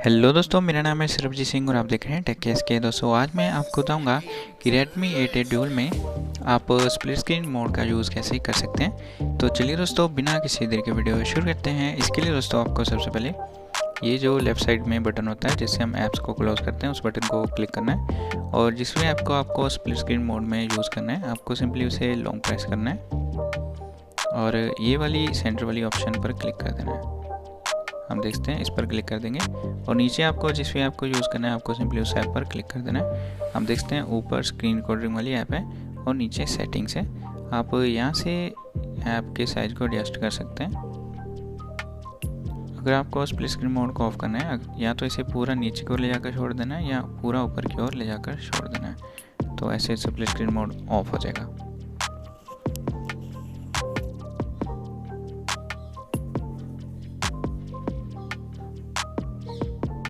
Hello दोस्तों, मेरा नाम है सरबजीत सिंह और आप देख रहे हैं टेक केस के। दोस्तों आज मैं आपको बताऊंगा कि Redmi 8A Dual में आप स्प्लिट स्क्रीन मोड का यूज़ कैसे कर सकते हैं। तो चलिए दोस्तों, बिना किसी देर के वीडियो शुरू करते हैं। इसके लिए दोस्तों आपको सबसे पहले ये जो लेफ़्ट साइड में बटन होता है जिससे हम ऐप्स को क्लोज़ करते हैं, उस बटन को क्लिक करना है और जिस भी ऐप को आपको स्प्लिट स्क्रीन मोड में यूज़ करना है आपको सिंपली उसे लॉन्ग प्रेस करना है और ये वाली सेंटर वाली ऑप्शन पर क्लिक कर देना है। हम देखते हैं, इस पर क्लिक कर देंगे और नीचे आपको जिस भी ऐप को यूज़ करना है आपको सिंपली उस ऐप पर क्लिक कर देना है। हम देखते हैं ऊपर स्क्रीन रिकॉर्डिंग वाली ऐप है और नीचे सेटिंग्स है। आप यहाँ से ऐप के साइज को एडजस्ट कर सकते हैं। अगर आपको स्प्लिट स्क्रीन मोड को ऑफ करना है, या तो इसे पूरा नीचे की ओर ले जाकर छोड़ देना है या पूरा ऊपर की ओर ले जाकर छोड़ देना है, तो ऐसे स्प्लिट स्क्रीन मोड ऑफ हो जाएगा।